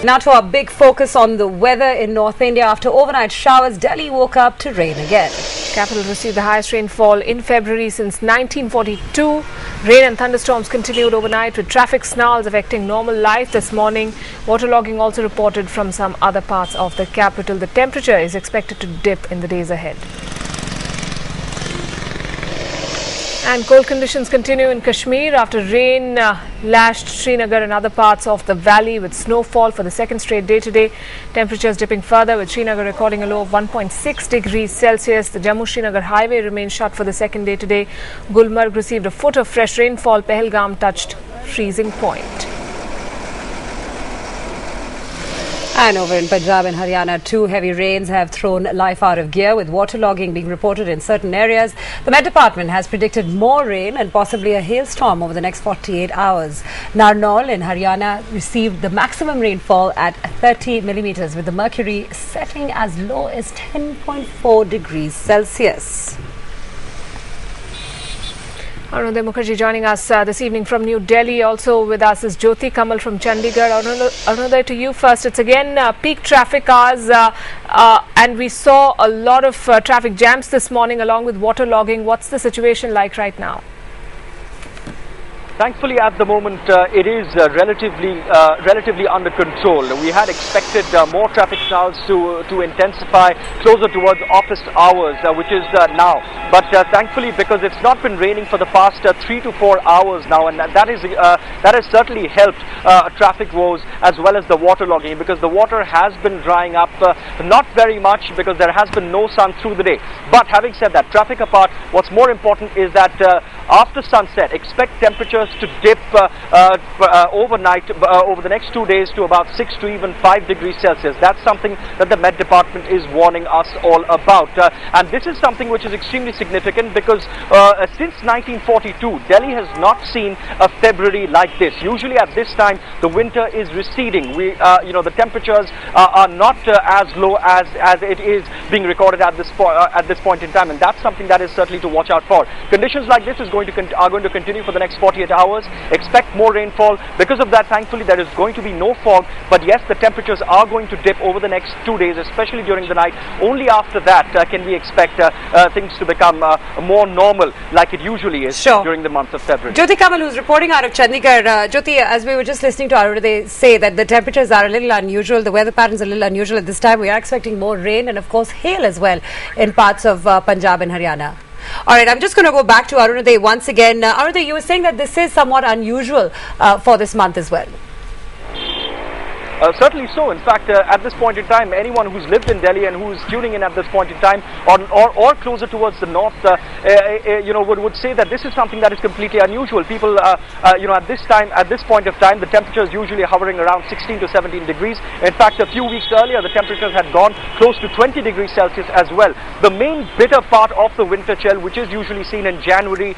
Now to our big focus on the weather in North India. After overnight showers, Delhi woke up to rain again. Capital received the highest rainfall in February since 1942. Rain and thunderstorms continued overnight with traffic snarls affecting normal life this morning. Waterlogging also reported from some other parts of the capital. The temperature is expected to dip in the days ahead. And cold conditions continue in Kashmir after rain lashed Srinagar and other parts of the valley with snowfall for the second straight day today. Temperatures dipping further with Srinagar recording a low of 1.6 degrees Celsius. The Jammu-Srinagar highway remains shut for the second day today. Gulmarg received a foot of fresh rainfall. Pahalgam touched freezing point. And over in Punjab and Haryana, too, heavy rains have thrown life out of gear, with waterlogging being reported in certain areas. The Met Department has predicted more rain and possibly a hailstorm over the next 48 hours. Narnaul in Haryana received the maximum rainfall at 30 millimeters, with the mercury setting as low as 10.4 degrees Celsius. Arunodhay Mukherjee joining us this evening from New Delhi. Also with us is Jyoti Kamal from Chandigarh. Arunodhay, to you first. It's again peak traffic hours and we saw a lot of traffic jams this morning along with waterlogging. What's the situation like right now? Thankfully, at the moment, it is relatively under control. We had expected more traffic snarls to intensify closer towards office hours, which is now. But thankfully, because it's not been raining for the past 3 to 4 hours now, and that has certainly helped traffic woes as well as the waterlogging, because the water has been drying up, not very much because there has been no sun through the day. But having said that, traffic apart, what's more important is that after sunset, expect temperatures to dip overnight over the next 2 days to about 6 to even 5 degrees Celsius. That's something that the Met Department is warning us all about. And this is something which is extremely significant because since 1942, Delhi has not seen a February like this. Usually at this time, the winter is receding. The temperatures are not as low as it is being recorded at this point in time, and that's something that is certainly to watch out for. Conditions like this are going to continue for the next 48 hours. Expect more rainfall. Because of that, thankfully, there is going to be no fog. But yes, the temperatures are going to dip over the next 2 days, especially during the night. Only after that can we expect things to become more normal, like it usually is during the month of February. Jyoti Kamal, who's reporting out of Chandigarh. Jyoti, as we were just listening to Arunodhay say that the temperatures are a little unusual, the weather patterns are a little unusual at this time. We are expecting more rain and, of course, hail as well in parts of Punjab and Haryana. All right, I'm just going to go back to Arunodhay once again. Arunodhay, you were saying that this is somewhat unusual for this month as well. Certainly so. In fact, at this point in time, anyone who's lived in Delhi and who's tuning in at this point in time, or closer towards the north, would say that this is something that is completely unusual. People, at this point of time, the temperature is usually hovering around 16 to 17 degrees. In fact, a few weeks earlier, the temperatures had gone close to 20 degrees Celsius as well. The main bitter part of the winter chill, which is usually seen in January,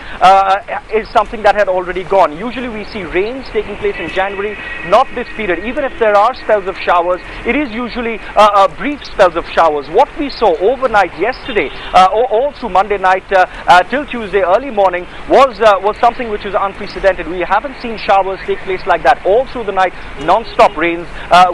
is something that had already gone. Usually, we see rains taking place in January, not this period. Even if there are spells of showers, it is usually brief spells of showers. What we saw overnight yesterday, all through Monday night till Tuesday early morning, was something which was unprecedented. We haven't seen showers take place like that all through the night. Non-stop rains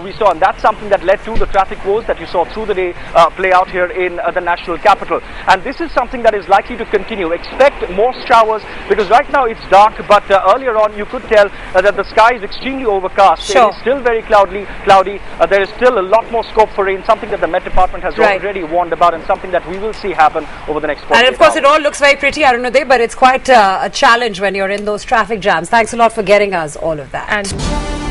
we saw, and that's something that led to the traffic woes that you saw through the day play out here in the national capital. And this is something that is likely to continue. Expect more showers, because right now it's dark, but earlier on you could tell that the sky is extremely overcast. It is still very cloudy. There is still a lot more scope for rain, something that the Met Department has already warned about, and something that we will see happen over the next 48 hours. And of course, it all looks very pretty, Arunodhay, but it's quite a challenge when you're in those traffic jams. Thanks a lot for getting us all of that. And